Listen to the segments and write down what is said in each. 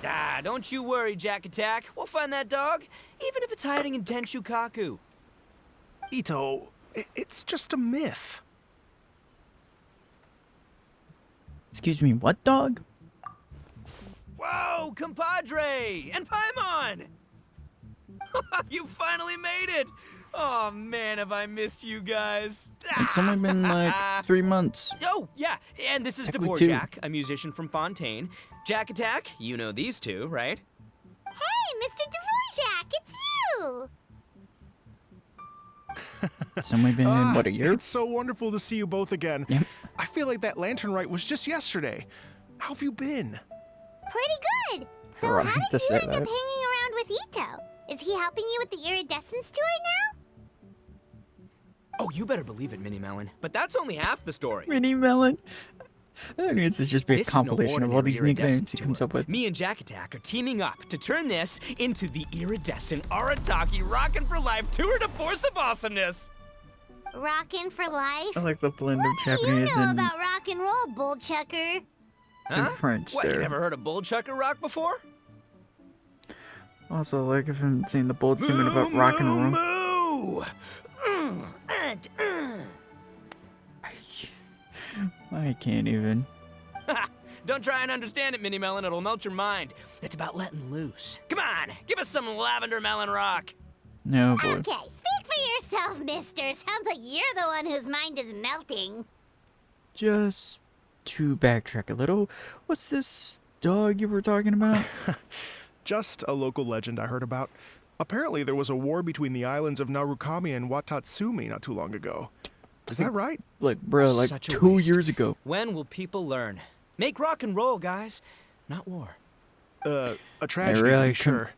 Ah, don't you worry, Jack Attack. We'll find that dog, even if it's hiding in Tenshukaku. Ito, it's just a myth. Excuse me, what dog? Whoa, compadre! And Paimon! You finally made it! Oh man, have I missed you guys. It's only been like 3 months. Oh, yeah, and this is Technically Dvorak, a musician from Fontaine. Jack Attack, you know these two, right? Hey, Mr. Dvorak, it's you! It's only been, what, a year? It's so wonderful to see you both again. Yep. I feel like that lantern rite was just yesterday. How have you been? Pretty good. So Right, how to did you say end up that. hanging around with Ito? Is he helping you with the Iridescent tour now? Oh, you better believe it, Minnie Melon. But that's only half the story. Mini Melon. That needs to just be a This is no compilation of all ordinary these nicknames iridescent he comes tour. up with. Me and Jack Attack are teaming up to turn this into the Iridescent Arataki Rockin' for Life Tour de Force of Awesomeness. Rockin' for life? I like the blend of What do you Japanese know and about rock and roll, bullchucker? Huh? French What, you there. never heard of Bullchucker Rock before? Also, like if I haven't seen the bold statement about rock and roll. Moo! I can't even. Don't try and understand it, Minnie Melon. It'll melt your mind. It's about letting loose. Come on, give us some Lavender Melon Rock. No boy. Okay, speak for yourself, mister. Sounds like you're the one whose mind is melting. Just to backtrack a little, what's this dog you were talking about? Just a local legend I heard about. Apparently there was a war between the islands of Narukami and Watatsumi not too long ago. Is that right? Like, bro, like Such a 2 waste. years ago. When will people learn? Make rock and roll, guys, not war. A tragedy, really to be couldn't- sure.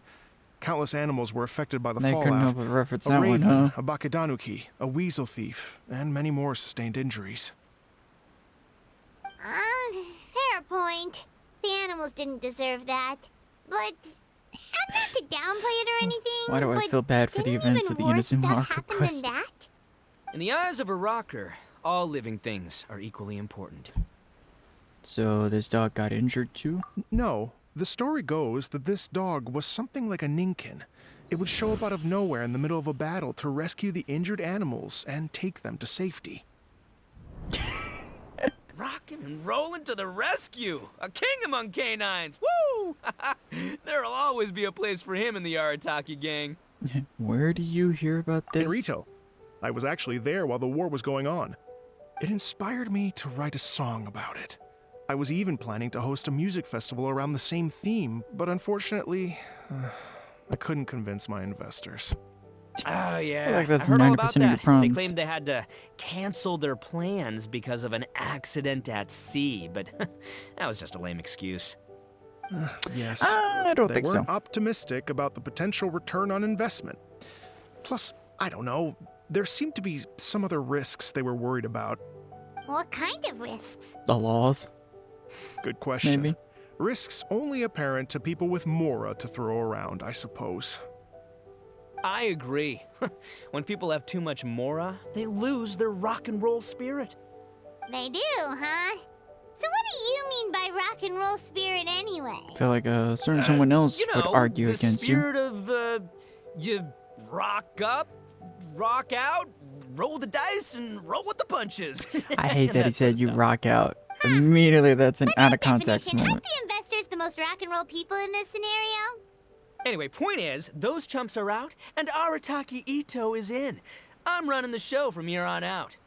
Countless animals were affected by the They couldn't fallout. help but reference A that one, raven, huh? a bakedanuki, a weasel thief, and many more sustained injuries. Fair point. The animals didn't deserve that. But I'm not to downplay it or anything. Why do I but feel bad for the didn't events even of the worse Inazuma stuff Arc happen quest? than that? In the eyes of a rocker, all living things are equally important. So this dog got injured too? No, the story goes that this dog was something like a ninkin. It would show up out of nowhere in the middle of a battle to rescue the injured animals and take them to safety. Rockin' and rollin' to the rescue! A king among canines! Woo! There'll always be a place for him in the Arataki gang. Where do you hear about this? In Rito. I was actually there while the war was going on. It inspired me to write a song about it. I was even planning to host a music festival around the same theme, but unfortunately, I couldn't convince my investors. Oh, yeah. feel like that's I heard all 90% about of your that. They problems. claimed they had to cancel their plans because of an accident at sea, but that was just a lame excuse. Yes, I don't they think so. weren't optimistic about the potential return on investment. Plus, I don't know, there seemed to be some other risks they were worried about. What kind of risks? The laws, Good question. maybe? Risks only apparent to people with Mora to throw around, I suppose. I agree. When people have too much mora, they lose their rock and roll spirit. They do, huh? So what do you mean by rock and roll spirit anyway? I feel like certain someone else You know, would argue the against you. spirit of, you rock up, rock out, roll the dice, and roll with the punches. I hate that he That sort said of you stuff. rock out. Immediately, that's an By out that of context definition, moment. aren't the investors the most rock and roll people in this scenario? Anyway, point is, those chumps are out, and Arataki Ito is in. I'm running the show from here on out.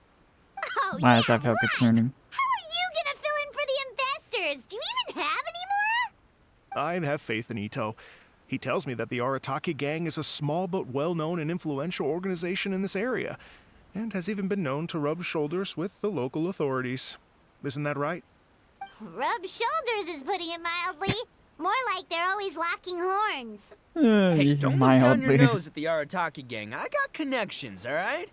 Oh, Why yeah, does that feel right. concerning? How are you gonna fill in for the investors? Do you even have any Mora? I have faith in Ito. He tells me that the Arataki gang is a small but well-known and influential organization in this area, and has even been known to rub shoulders with the local authorities. Isn't that right? Rub shoulders is putting it mildly. More like they're always locking horns. Hey, don't look down your Mildly. nose at the Arataki gang. I got connections, all right?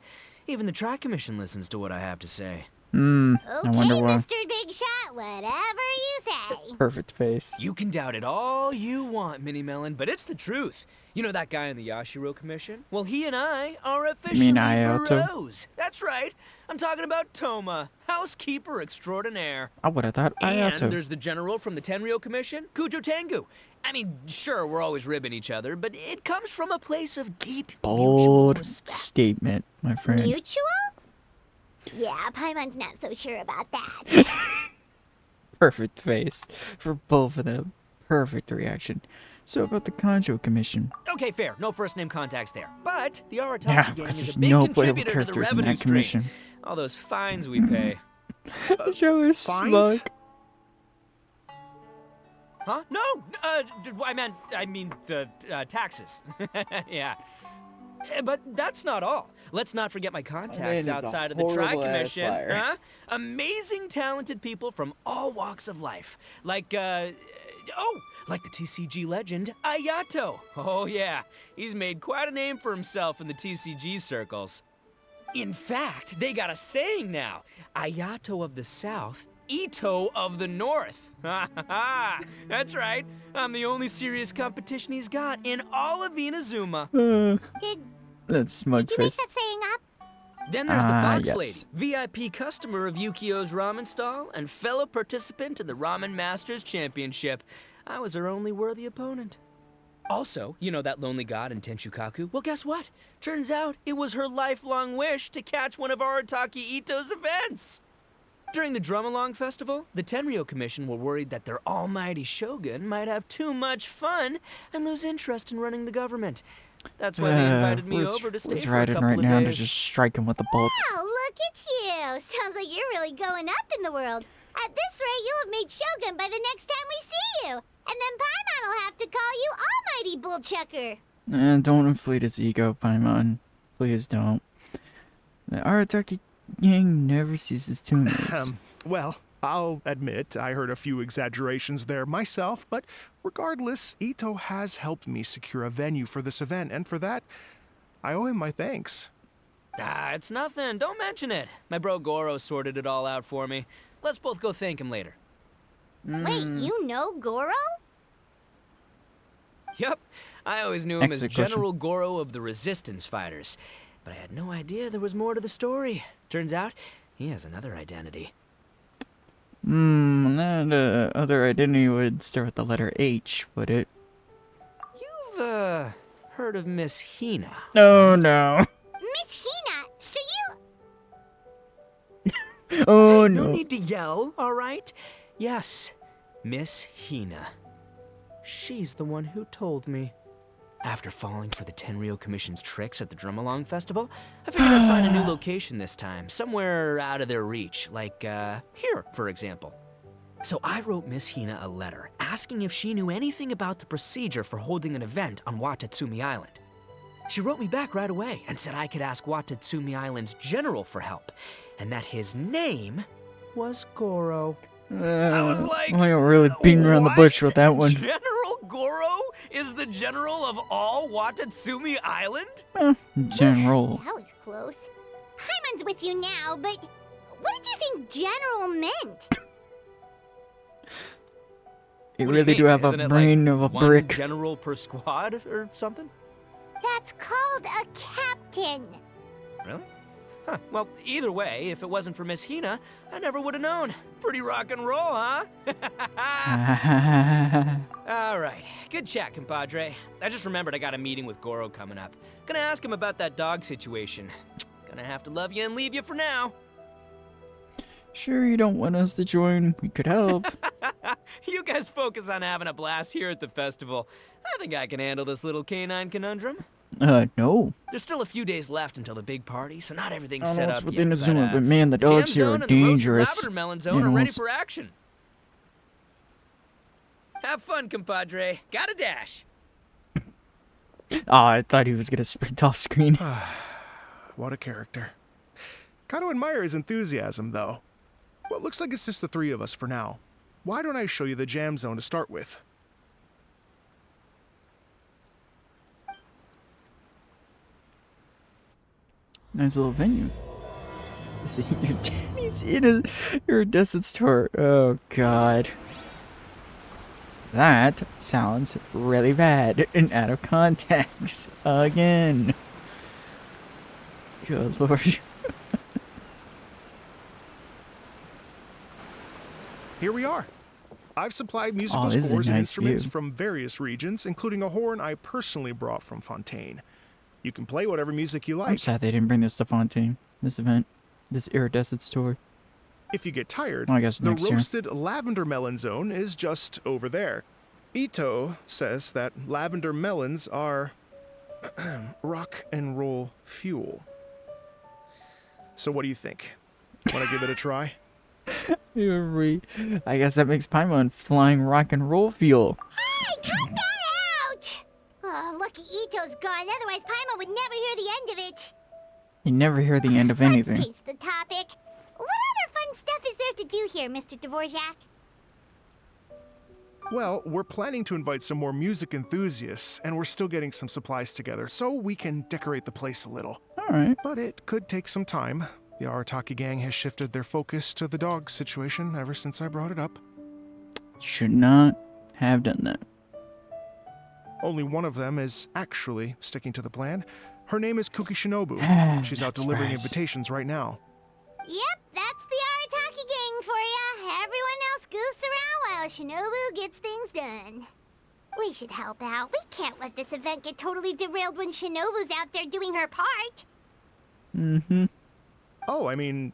Even the Tri-Commission listens to what I have to say. I Okay, wonder why. Mr. Big Shot, whatever you say. Perfect face. You can doubt it all you want, Mini Melon, but it's the truth. You know that guy in the Yashiro Commission? Well, he and I are officially Ayato? bros. That's right. I'm talking about Toma, housekeeper extraordinaire. I would have thought And Ayato. there's the general from the Tenryou Commission, Kujo Tengu. I mean, sure, we're always ribbing each other, but it comes from a place of deep mutual Bold respect. statement, my friend. Mutual? Yeah, Paimon's not so sure about that. Perfect face for both of them. Perfect reaction. So about the Kanjo Commission. Okay, fair. No first-name contacts there. But the Arataki Yeah, gang because is there's a big no playable contributor to the characters in revenue that stream. commission. All those fines we pay. The show is Fines? smug. Huh? No! I mean the taxes. Yeah. But that's not all. Let's not forget my contacts is a outside of the Tri horrible-ass Commission. liar. Huh? Amazing, talented people from all walks of life. Like the TCG legend, Ayato. Oh yeah, he's made quite a name for himself in the TCG circles. In fact, they got a saying now. Ayato of the South, Ito of the North. Ha ha ha! That's right. I'm the only serious competition he's got in all of Inazuma. Did That's smug you make face. that saying up? Then there's the Fox yes. Lady, VIP customer of Yukio's ramen stall and fellow participant in the Ramen Masters Championship. I was her only worthy opponent. Also, you know that lonely god in Tenshukaku? Well, guess what? Turns out it was her lifelong wish to catch one of Arataki Ito's events. During the Drum-Along Festival, the Tenryou Commission were worried that their almighty shogun might have too much fun and lose interest in running the government. That's why they invited me over to stay for a riding couple right of now to days. just strike him with the bolt. Wow, look at you. Sounds like you're really going up in the world. At this rate, you'll have made Shogun by the next time we see you. And then Paimon will have to call you Almighty Bullchucker. Don't inflate his ego, Paimon. Please don't. The Arataki gang never ceases to amaze. Well, I'll admit I heard a few exaggerations there myself, but regardless, Ito has helped me secure a venue for this event, and for that, I owe him my thanks. Ah, it's nothing. Don't mention it. My bro Goro sorted it all out for me. Let's both go thank him later. Wait, you know Goro? Yep. I always knew him as Excellent question. General Goro of the Resistance Fighters. But I had no idea there was more to the story. Turns out, he has another identity. That other identity would start with the letter H, would it? You've, heard of Miss Hina? Oh no. Miss Hina, so you... Oh No no. need to yell, all right? Yes, Miss Hina. She's the one who told me. After falling for the Tenryou Commission's tricks at the Drum-Along Festival, I figured I'd find a new location this time, somewhere out of their reach, like, here, for example. So I wrote Miss Hina a letter, asking if she knew anything about the procedure for holding an event on Watatsumi Island. She wrote me back right away and said I could ask Watatsumi Island's general for help, and that his name was Goro. I was like, I don't really beating around the bush with that one. General Goro is the general of all Watatsumi Island? General. That was close. Paimon's with you now, but what did you think General meant? You What really you do mean? have a Isn't it brain like of a one brick. general per squad or something? That's called a captain. Really? Huh. Well, either way, if it wasn't for Miss Hina, I never would have known. Pretty rock and roll, huh? All right. Good chat, compadre. I just remembered I got a meeting with Goro coming up. Gonna ask him about that dog situation. Gonna have to love you and leave you for now. Sure you don't want us to join? We could help. You guys focus on having a blast here at the festival. I think I can handle this little canine conundrum. No. There's still a few days left until the big party, so not everything's I don't set know up what's yet. within the zone, but man, the Jam dogs here Zone are and the Roasted dangerous. Lavender Melon Zone are ready animals. for action. Have fun, compadre. Got a dash. I thought he was gonna sprint off screen. What a character. Kind of admire his enthusiasm, though. Well, it looks like it's just the three of us for now. Why don't I show you the jam zone to start with? Nice little venue. See he's in a iridescent store. Oh god. That sounds really bad and out of context. Again. Good lord. Here we are. I've supplied musical Oh, this is a scores and nice instruments view. from various regions, including a horn I personally brought from Fontaine. You can play whatever music you I'm like. sad they didn't bring this to Fontaine. This event. This iridescent store. If you get tired, Well, I guess the next year. roasted lavender melon zone is just over there. Ito says that lavender melons are rock and roll fuel. So what do you think? Want to give it a try? I guess that makes Paimon flying rock and roll fuel. Hey, cut that out! Oh, lucky Ito's gone, otherwise Paimon would never hear the end of it. You never hear the end of anything. Let's change the topic. What other fun stuff is there to do here, Mr. Dvorak? Well, we're planning to invite some more music enthusiasts, and we're still getting some supplies together, so we can decorate the place a little. Alright. But it could take some time. The Arataki gang has shifted their focus to the dog situation ever since I brought it up. Should not have done that. Only one of them is actually sticking to the plan. Her name is Kuki Shinobu. She's out That's delivering right. invitations right now. Yep, that's the Arataki gang for ya. Everyone else goofs around while Shinobu gets things done. We should help out. We can't let this event get totally derailed when Shinobu's out there doing her part. Mm-hmm. Oh, I mean,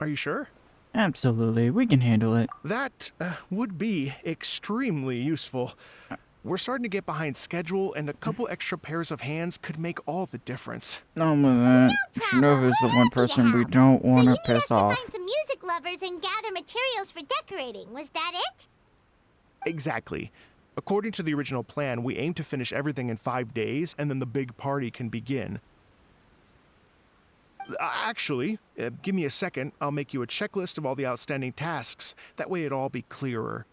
are you sure? Absolutely. We can handle it. That would be extremely useful. We're starting to get behind schedule, and a couple extra pairs of hands could make all the difference. No more that. Shinobu's the one person we don't So want you to need us piss to off. find some music lovers and gather materials for decorating. Was that it? Exactly. According to the original plan, we aim to finish everything in 5 days, and then the big party can begin. Actually, give me a second. I'll make you a checklist of all the outstanding tasks. That way it'll all be clearer.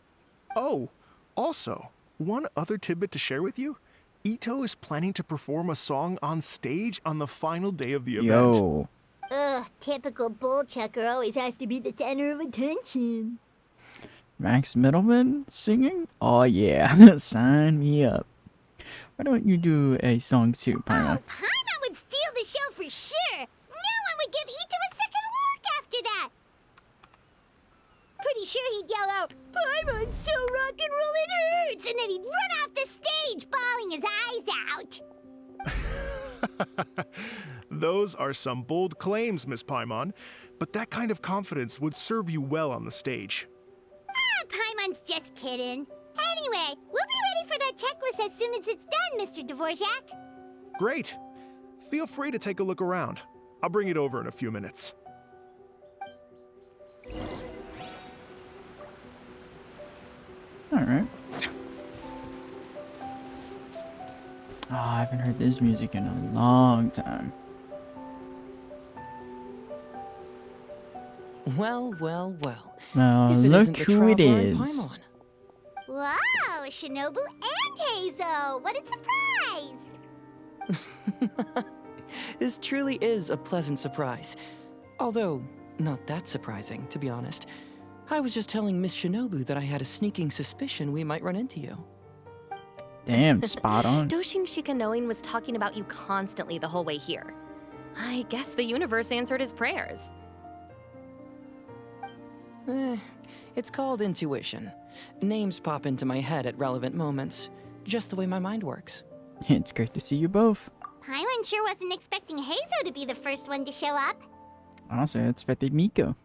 Oh, also, one other tidbit to share with you. Ito is planning to perform a song on stage on the final day of the event. Yo. Ugh, typical bull chucker always has to be the center of attention. Max Middleman singing? Oh yeah. Sign me up. Why don't you do a song too, Paimon? Oh, Paimon would steal the show for sure. No one would give Ito a second look after that. Pretty sure he'd yell out, "Paimon's so rock and roll it hurts!" And then he'd run off the stage, bawling his eyes out. Those are some bold claims, Miss Paimon, but that kind of confidence would serve you well on the stage. Ah, Paimon's just kidding. Anyway, we'll be ready for that checklist as soon as it's done, Mr. Dvorak. Great. Feel free to take a look around. I'll bring it over in a few minutes. Alright. Oh, I haven't heard this music in a long time. Well, well, well. Well, If it look isn't the who it traveler in is. Paimon. Wow, Shinobu and Heizo! What a surprise! This truly is a pleasant surprise. Although, not that surprising, to be honest. I was just telling Miss Shinobu that I had a sneaking suspicion we might run into you. Damn, spot on. Doshin Shikanoin was talking about you constantly the whole way here. I guess the universe answered his prayers. It's called intuition. Names pop into my head at relevant moments, just the way my mind works. It's great to see you both. Paimon sure wasn't expecting Heizo to be the first one to show up. Also, I expected Miko.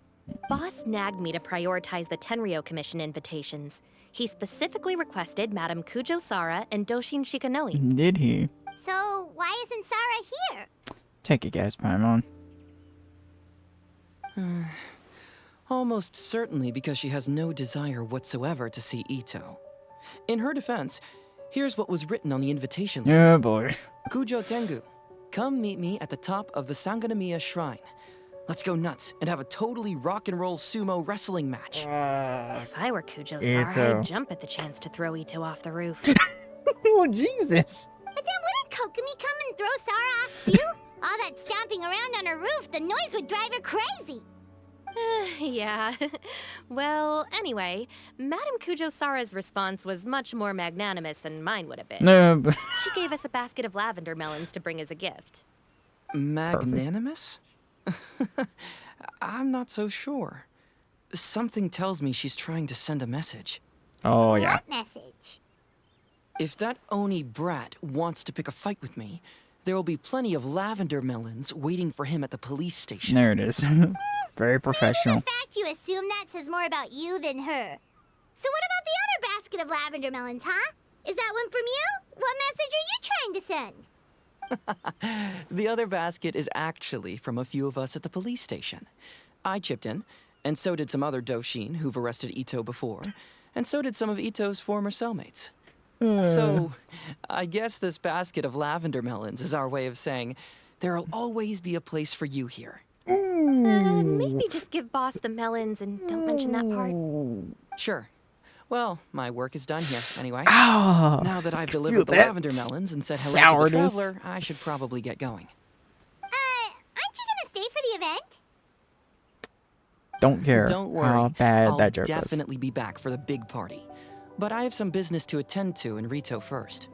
Boss nagged me to prioritize the Tenryo Commission invitations. He specifically requested Madame Kujo Sara and Doshin Shikanoin. Did he? So, why isn't Sara here? Take it, guys, Paimon. Almost certainly because she has no desire whatsoever to see Ito. In her defense, here's what was written on the invitation letter. Yeah, boy. Kujo Tengu, come meet me at the top of the Sanganamiya Shrine. Let's go nuts and have a totally rock and roll sumo wrestling match. If I were Kujo Ito. Sara, I'd jump at the chance to throw Ito off the roof. Oh, Jesus. But then wouldn't Kokomi come and throw Sara off too? All that stomping around on her roof, the noise would drive her crazy. Yeah. Well, anyway, Madame Kujo-Sara's response was much more magnanimous than mine would have been. No, but She gave us a basket of lavender melons to bring as a gift. Magnanimous? I'm not so sure. Something tells me she's trying to send a message. oh yeah. What message? If that Oni brat wants to pick a fight with me, there will be plenty of lavender melons waiting for him at the police station. There it is. Very professional. The fact you assume that says more about you than her. So what about the other basket of lavender melons, huh? Is that one from you? What message are you trying to send? The other basket is actually from a few of us at the police station. I chipped in, and so did some other Doshin who've arrested Ito before, and so did some of Ito's former cellmates. So, I guess this basket of lavender melons is our way of saying, there'll always be a place for you here. Maybe just give Boss the melons and don't mention that part. Sure. Well, my work is done here, anyway. Ah, Now that I've delivered the that lavender melons and said hello to sourness. the traveler, I should probably get going. Aren't you gonna stay for the event? don't care Don't worry, how bad I'll that joke definitely be back for the big party. But I have some business to attend to in Rito first.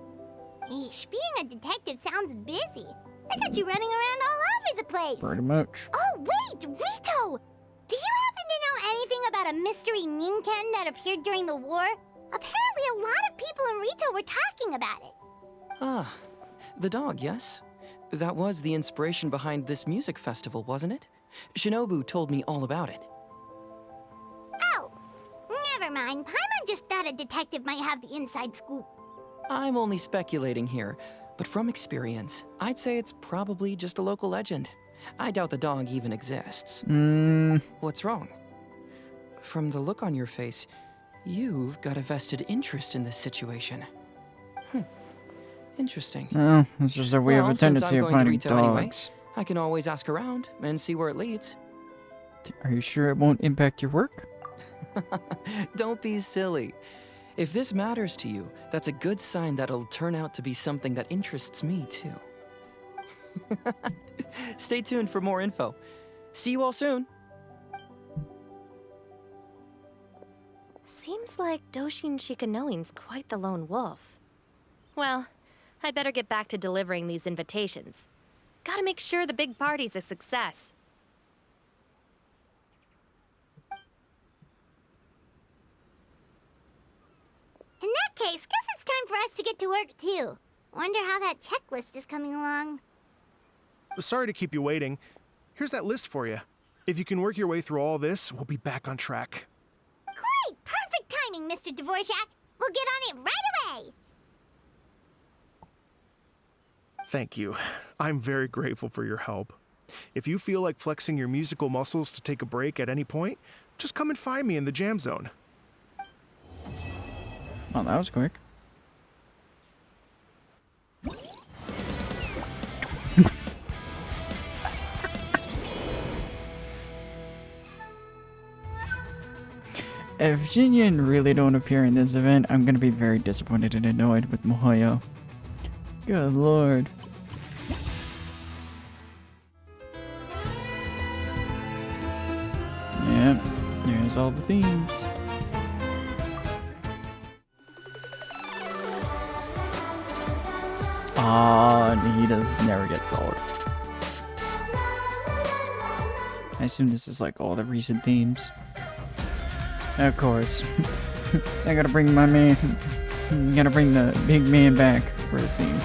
Eesh, being a detective sounds busy. I got you running around all over the place. was. Pretty much. Oh, wait, Rito! Do you happen to know anything about a mystery Ninken that appeared during the war? Apparently a lot of people in Rito were talking about it. Ah, the dog, yes? That was the inspiration behind this music festival, wasn't it? Shinobu told me all about it. Oh, never mind. Paimon just thought a detective might have the inside scoop. I'm only speculating here, but from experience, I'd say it's probably just a local legend. I doubt the dog even exists. What's wrong? From the look on your face, you've got a vested interest in this situation. Interesting. Oh, it's just that we have a Well, since tendency I'm of going to finding Rito anyway, dogs. I can always ask around and see where it leads. Are you sure it won't impact your work? Don't be silly. If this matters to you, that's a good sign that it'll turn out to be something that interests me too. Stay tuned for more info. See you all soon. Seems like Doshin Shikanoin's quite the lone wolf. Well, I'd better get back to delivering these invitations. Gotta make sure the big party's a success. In that case, guess it's time for us to get to work too. Wonder how that checklist is coming along. Sorry to keep you waiting. Here's that list for you. If you can work your way through all this, we'll be back on track. Great! Perfect timing, Mr. Dvorak. We'll get on it right away. Thank you. I'm very grateful for your help. If you feel like flexing your musical muscles to take a break at any point, just come and find me in the jam zone. Oh, that was quick. If Shinyan really don't appear in this event, I'm gonna be very disappointed and annoyed with Mihoyo. Good lord. Yep, there's all the themes. He does never get sold. I assume this is like all the recent themes. Of course. I gotta bring my man. Gotta bring the big man back for his theme.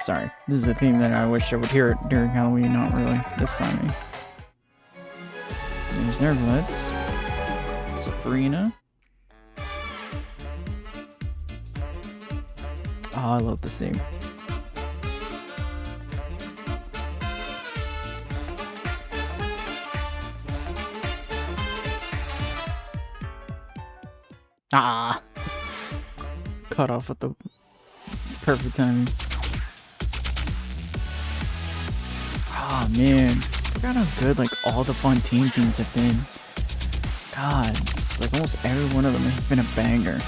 Sorry, this is a theme that I wish I would hear it during Halloween, not really this time. There's Nervlets. Sabrina. Oh, I love this theme. Ah! Cut off at the perfect timing. Oh man, forgot how good like all the Fontaine themes have been. God, it's like almost every one of them has been a banger.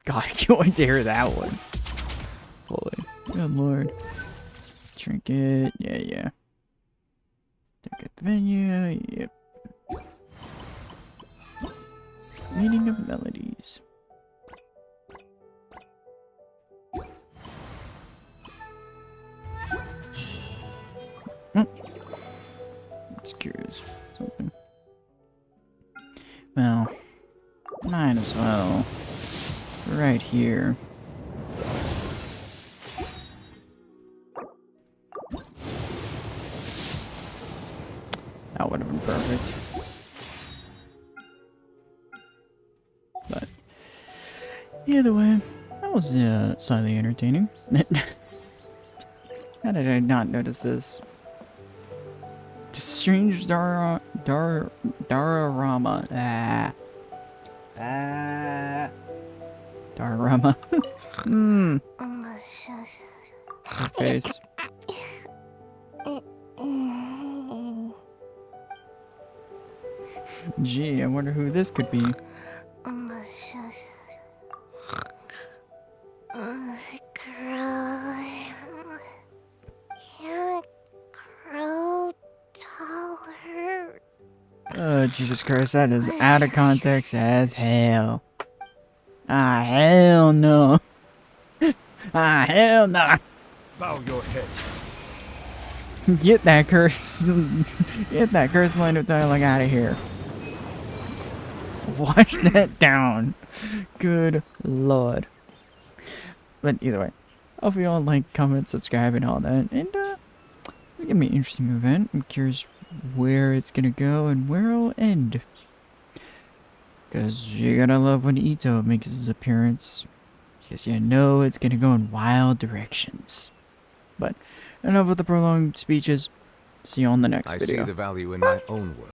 God, I can't wait to hear that one. Holy, good lord. Trinket, yeah. Ticket the venue, yep. Meaning of melodies. It's curious. Something. Well, might as well. Right here. That would have been perfect. But either way, that was slightly entertaining. How did I not notice this? Strange Dararama. Dararama. Her face. Gee, I wonder who this could be. Oh, Jesus Christ, that is out of context as hell. Ah, hell no. Ah, hell no. Bow your head. Get that curse. Get that curse line of dialogue out of here. Watch that down. Good lord. But either way, hope you all like, comment, subscribe, and all that. And it's gonna be an interesting event. I'm curious where it's gonna go and where it'll end. Because you're gonna love when Ito makes his appearance. Because you know it's gonna go in wild directions. But enough with the prolonged speeches. See you on the next video. I see the value in my own work.